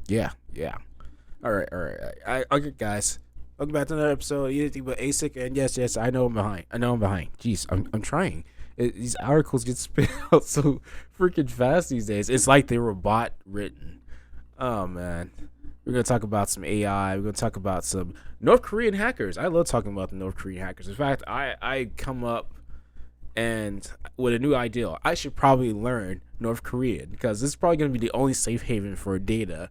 Yeah. All right. Okay, guys. Welcome back to another episode of Anything But ASIC. And yes, I know I'm behind. Jeez, I'm trying. These articles get spit out so freaking fast these days. It's like they were bot written. Oh man. We're gonna talk about some AI. We're gonna talk about some North Korean hackers. I love talking about the North Korean hackers. In fact, I come up and with a new idea. I should probably learn North Korean because this is probably gonna be the only safe haven for data,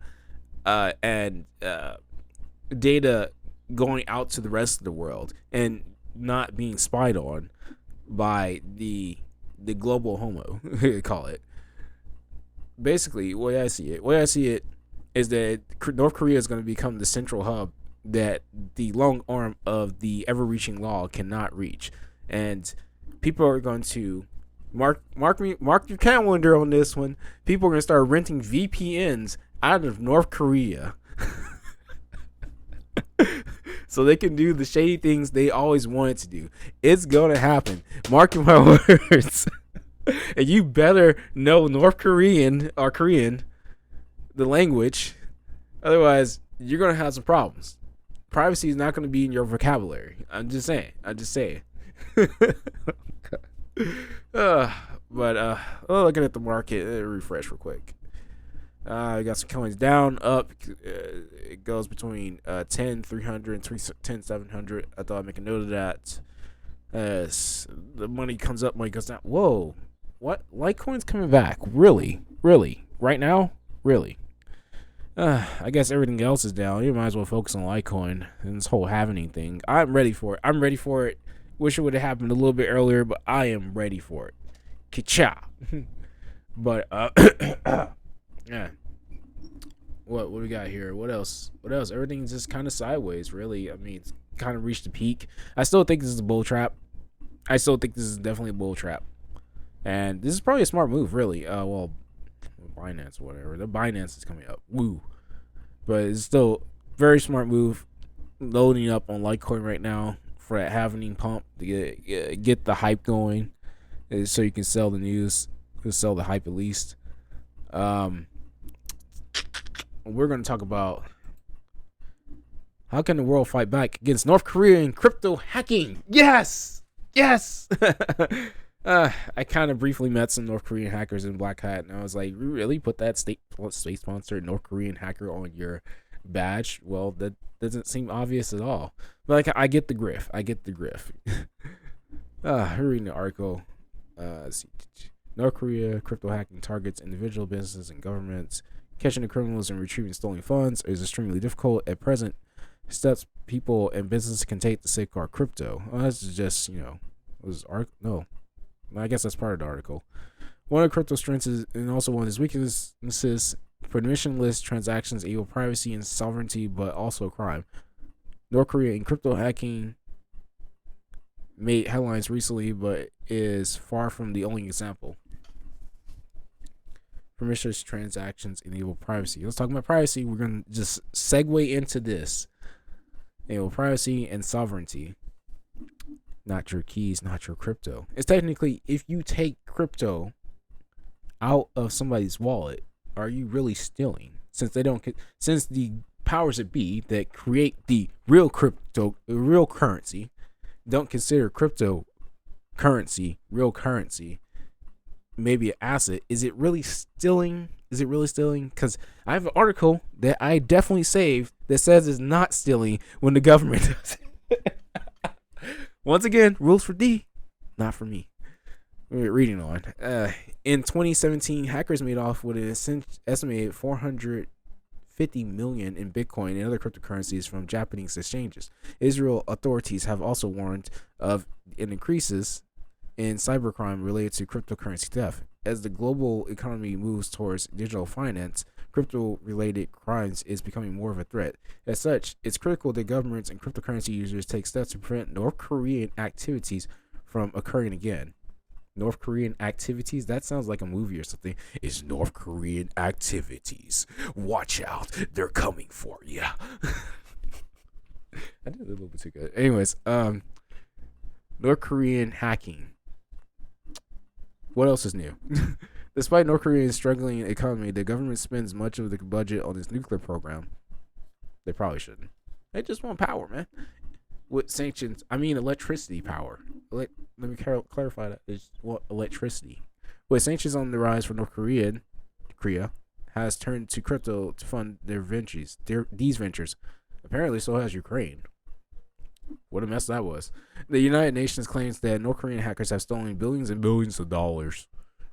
and data going out to the rest of the world and not being spied on by the global homo. Call it. Basically, the way I see it is that North Korea is going to become the central hub that the long arm of the ever-reaching law cannot reach, and people are going to mark your calendar on this one. People are going to start renting VPNs out of North Korea, so they can do the shady things they always wanted to do. It's going to happen. Mark my words. And you better know North Korean or Korean, the language. Otherwise, you're going to have some problems. Privacy is not going to be in your vocabulary. I'm just saying. Looking at the market, refresh real quick. We got some coins down, up. It goes between 10,300 and 10,700. I thought I'd make a note of that. As the money comes up, money goes down. Whoa. What? Litecoin's coming back. Really? Right now? Really? I guess everything else is down. You might as well focus on Litecoin and this whole halvening thing. I'm ready for it. Wish it would have happened a little bit earlier, but I am ready for it. Ka-cha. But, yeah. What do we got here? What else? Everything's just kind of sideways, really. I mean, it's kind of reached a peak. I still think this is a bull trap. I still think this is definitely a bull trap. And this is probably a smart move, really. Binance, whatever. The Binance is coming up. Woo. But it's still very smart move. Loading up on Litecoin right now for that halvening pump to get the hype going, so you can sell the news, sell the hype at least. We're going to talk about how can the world fight back against North Korean crypto hacking. Yes. I kind of briefly met some North Korean hackers in Black Hat, and I was like, you really put that state-sponsored North Korean hacker on your badge? Well, that doesn't seem obvious at all. But like, I get the grift. Reading the article. North Korea crypto hacking targets individual businesses and governments. Catching the criminals and retrieving stolen funds is extremely difficult at present. Steps people and businesses can take to safeguard crypto. This is just, I guess that's part of the article. One of crypto strengths is, and also one of its weaknesses, permissionless transactions equal privacy and sovereignty, but also a crime. North Korea in crypto hacking made headlines recently, but is far from the only example. Permissionless transactions enable privacy. Let's talk about privacy. We're going to just segue into this. Enable privacy and sovereignty. Not your keys, not your crypto. It's technically, if you take crypto out of somebody's wallet, are you really stealing? Since the powers that be that create the real currency, don't consider cryptocurrency real currency, maybe an asset. Is it really stealing? Because I have an article that I definitely saved that says it's not stealing when the government does it. Once again, rules for D, not for me. We're reading on. In 2017, hackers made off with an estimated $450 million in Bitcoin and other cryptocurrencies from Japanese exchanges. Israel authorities have also warned of an increases in cybercrime related to cryptocurrency theft. As the global economy moves towards digital finance, crypto-related crimes is becoming more of a threat. As such, it's critical that governments and cryptocurrency users take steps to prevent North Korean activities from occurring again. North Korean activities? That sounds like a movie or something. It's North Korean activities. Watch out. They're coming for you. I did a little bit too good. Anyways, North Korean hacking. What else is new? Despite North Korea's struggling economy, the government spends much of the budget on its nuclear program. They probably shouldn't. They just want power, man. With sanctions, I mean electricity power. Let me clarify that. They just want electricity. With sanctions on the rise for North Korea has turned to crypto to fund their ventures. These ventures. Apparently, so has Ukraine. What a mess that was. The United Nations claims that North Korean hackers have stolen billions and billions of dollars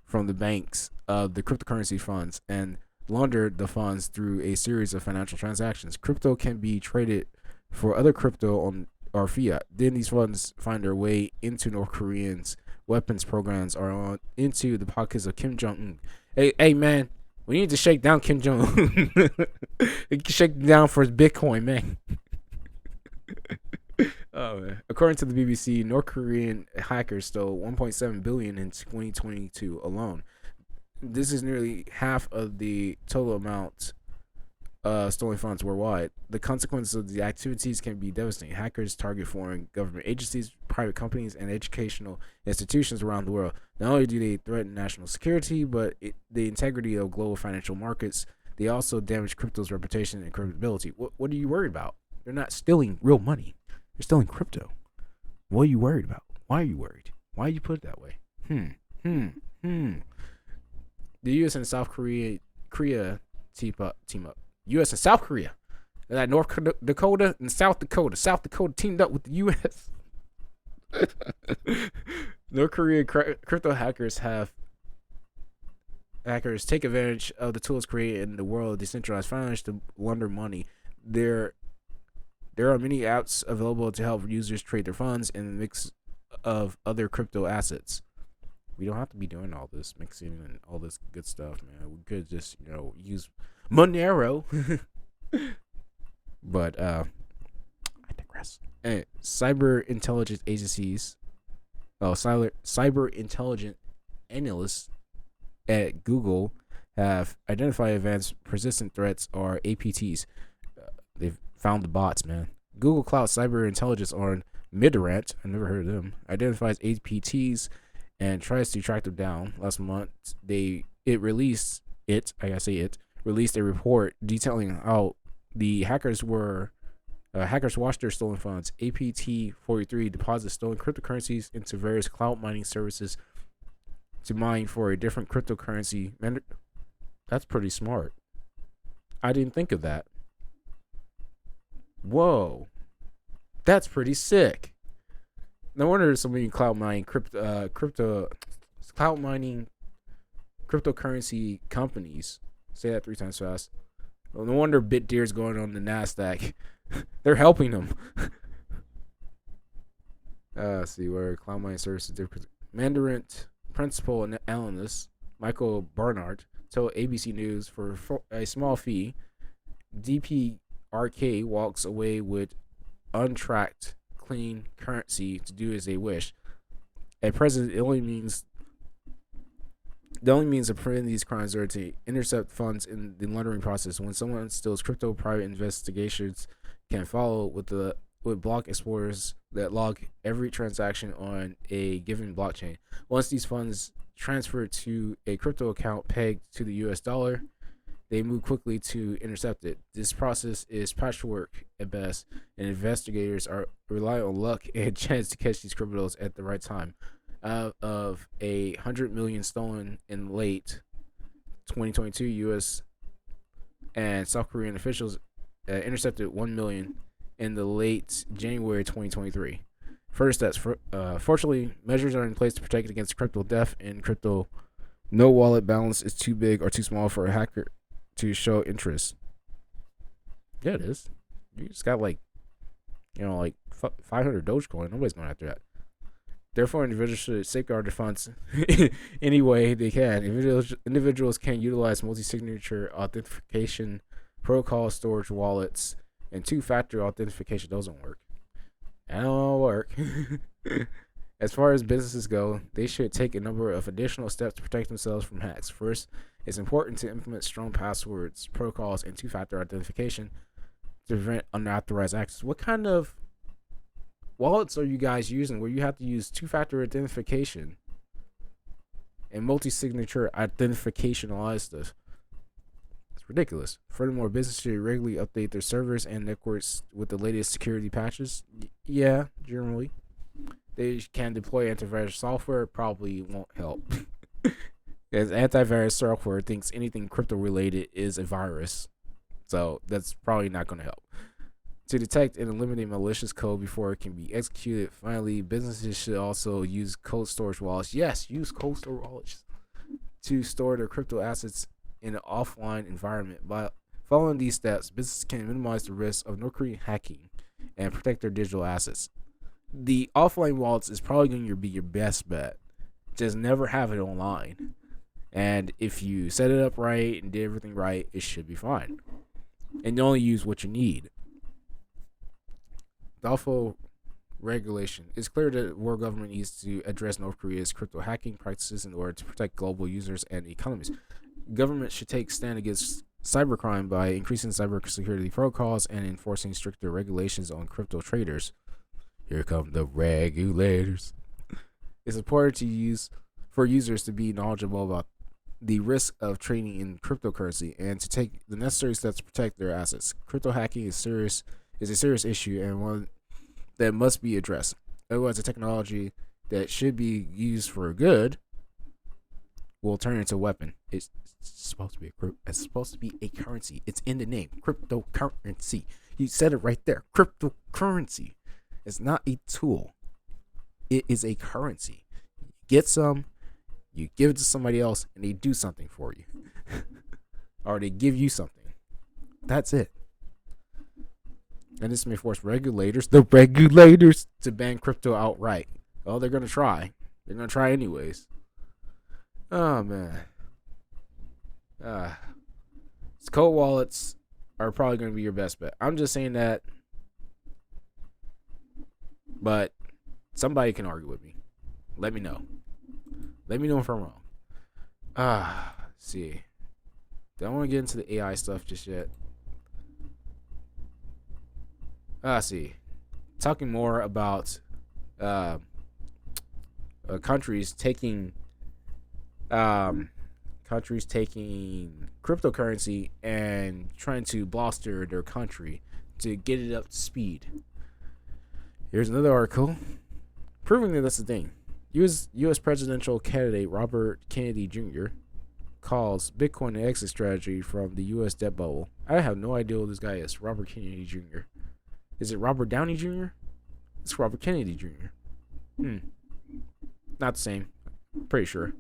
from the banks of the cryptocurrency funds and laundered the funds through a series of financial transactions. Crypto can be traded for other crypto on or fiat. Then these funds find their way into North Koreans' weapons programs or on into the pockets of Kim Jong-un. Hey man, we need to shake down Kim Jong-un. Shake down for his Bitcoin, man. Oh man. According to the BBC, North Korean hackers stole 1.7 billion in 2022 alone. This is nearly half of the total amount stolen funds worldwide. The consequences of the activities can be devastating. Hackers target foreign government agencies, private companies, and educational institutions around the world. Not only do they threaten national security, but the integrity of global financial markets, they also damage crypto's reputation and credibility. What are you worried about? They're not stealing real money. They're stealing crypto. What are you worried about? Why are you worried? Why you put it that way? The U.S. and South Korea team up. U.S. and South Korea. That North Dakota and South Dakota. South Dakota teamed up with the U.S. North Korean crypto hackers take advantage of the tools created in the world of decentralized finance to launder money. There are many apps available to help users trade their funds in a mix of other crypto assets. We don't have to be doing all this mixing and all this good stuff, man. We could just, use Monero. But I digress. Cyber intelligence agencies, cyber intelligence analysts at Google have identified advanced persistent threats, or APTs. They've found the bots, man. Google Cloud Cyber Intelligence, or Midrant, I never heard of them, identifies APTs and tries to track them down. Last month, released a report detailing how the hackers washed their stolen funds. APT-43 deposits stolen cryptocurrencies into various cloud mining services to mine for a different cryptocurrency. Man, that's pretty smart. I didn't think of that. Whoa, that's pretty sick. No wonder there's so many cloud mining cryptocurrency companies. Say that 3 times fast. Well, no wonder BitDeer's going on the NASDAQ. They're helping them. See where cloud mining services. Mandarin principal and analyst Michael Barnard told ABC News for a small fee, DPRK walks away with untracked clean currency to do as they wish. At present, the only means of preventing these crimes are to intercept funds in the laundering process. When someone steals crypto, private investigations can follow with block explorers that log every transaction on a given blockchain. Once these funds transfer to a crypto account pegged to the US dollar, they move quickly to intercept it. This process is patchwork at best, and investigators rely on luck and chance to catch these criminals at the right time. Out of 100 million stolen in late 2022, U.S. and South Korean officials intercepted 1 million in the late January 2023. Further steps. Fortunately, measures are in place to protect against crypto theft and crypto. No wallet balance is too big or too small for a hacker to show interest. Yeah, it is. You just got 500 Dogecoin. Nobody's going after that. Therefore, individuals should safeguard their funds any way they can. Individuals can utilize multi-signature authentication protocol, storage wallets, and two-factor authentication. Those don't work. That don't work. As far as businesses go, they should take a number of additional steps to protect themselves from hacks. First, it's important to implement strong passwords, protocols, and two-factor authentication to prevent unauthorized access. What kind of wallets are you guys using where you have to use two-factor authentication and multi-signature identification, all that stuff. It's ridiculous. Furthermore, businesses should regularly update their servers and networks with the latest security patches. Yeah, generally. They can deploy antivirus software. Probably won't help. Because antivirus software thinks anything crypto related is a virus. So that's probably not going to help. To detect and eliminate malicious code before it can be executed. Finally, businesses should also use cold storage wallets. Yes, use cold storage wallets to store their crypto assets in an offline environment. By following these steps, businesses can minimize the risk of North Korean hacking and protect their digital assets. The offline wallets is probably going to be your best bet. Just never have it online. And if you set it up right and did everything right, it should be fine. And you only use what you need. Thoughtful regulation. It's clear that the world government needs to address North Korea's crypto hacking practices in order to protect global users and economies. Government should take stand against cybercrime by increasing cybersecurity protocols and enforcing stricter regulations on crypto traders. Here come the regulators. It's important for users to be knowledgeable about the risk of trading in cryptocurrency and to take the necessary steps to protect their assets. Crypto hacking is a serious issue and one that must be addressed. Otherwise, the technology that should be used for good will turn into a weapon. It's supposed to be a currency. It's in the name, cryptocurrency. You said it right there, cryptocurrency. It's not a tool. It is a currency. You get some, you give it to somebody else, and they do something for you. Or they give you something. That's it. And this may force the regulators, to ban crypto outright. Well, they're going to try. They're going to try anyways. Oh, man. Cold wallets are probably going to be your best bet. I'm just saying that. But somebody can argue with me. Let me know. Let me know if I'm wrong. Let's see. Don't want to get into the AI stuff just yet. See. Talking more about countries taking cryptocurrency and trying to bolster their country to get it up to speed. Here's another article proving that that's the thing. U.S. presidential candidate Robert Kennedy Jr. calls Bitcoin an exit strategy from the U.S. debt bubble. I have no idea who this guy is. Robert Kennedy Jr. Is it Robert Downey Jr.? It's Robert Kennedy Jr. Not the same. Pretty sure.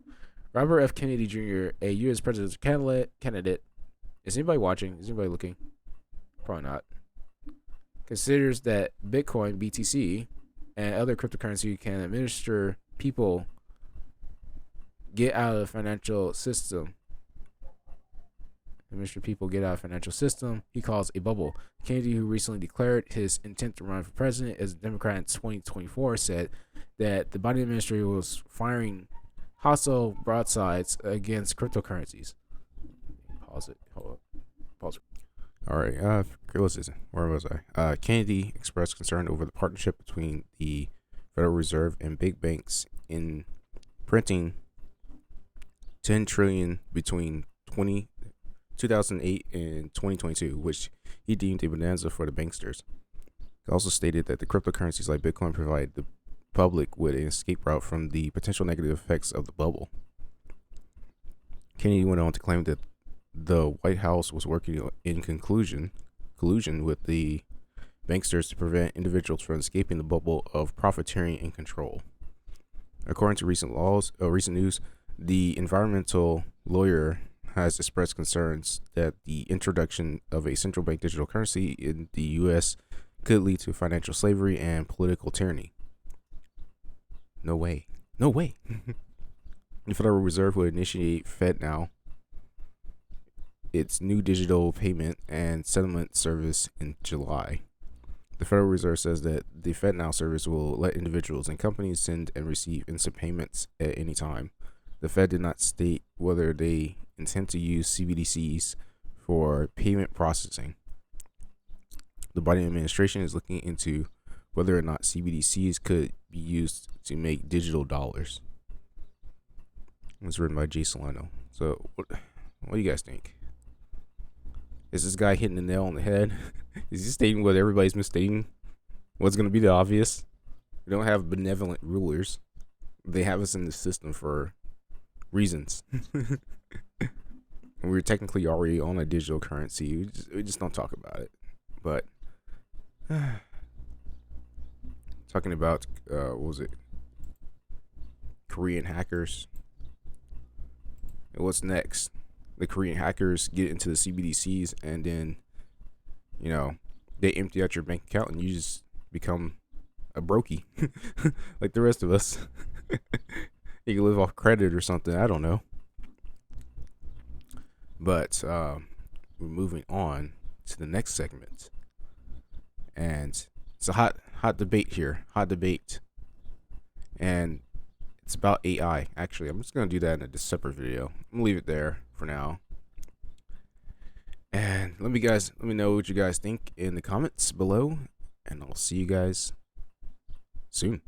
Robert F. Kennedy Jr., a U.S. presidential candidate. Is anybody watching? Is anybody looking? Probably not. Considers that Bitcoin, BTC, and other cryptocurrency can administer people get out of the financial system. He calls a bubble. Kennedy, who recently declared his intent to run for president as a Democrat in 2024, said that the Biden administration was firing hostile broadsides against cryptocurrencies. Pause it. Hold up. Pause it. All right. Let's listen. Where was I? Kennedy expressed concern over the partnership between the Federal Reserve and big banks in printing $10 trillion between 2008 and 2022, which he deemed a bonanza for the banksters. He also stated that the cryptocurrencies like Bitcoin provide the public with an escape route from the potential negative effects of the bubble. Kennedy went on to claim that the White House was working in collusion with the banksters to prevent individuals from escaping the bubble of profiteering and control. According to recent news, the environmental lawyer has expressed concerns that the introduction of a central bank digital currency in the U.S. could lead to financial slavery and political tyranny. No way. The Federal Reserve will initiate FedNow, its new digital payment and settlement service, in July. The Federal Reserve says that the FedNow service will let individuals and companies send and receive instant payments at any time. The Fed did not state whether they intend to use CBDCs for payment processing. The Biden administration is looking into whether or not CBDCs could be used to make digital dollars. It was written by Jay Solano. So, what do you guys think? Is this guy hitting the nail on the head? Is he stating what everybody's misstating? What's going to be the obvious? We don't have benevolent rulers. They have us in the system for reasons. And we're technically already on a digital currency. We just don't talk about it. But talking about what was it? Korean hackers. And what's next? The Korean hackers get into the CBDCs, and then, you know, they empty out your bank account, and you just become a brokey, like the rest of us. You can live off credit or something. I don't know. But we're moving on to the next segment, and it's a hot debate here. Hot debate, and it's about AI. Actually, I'm just gonna do that in a separate video. I'm gonna leave it there for now. And let me know what you guys think in the comments below, and I'll see you guys soon.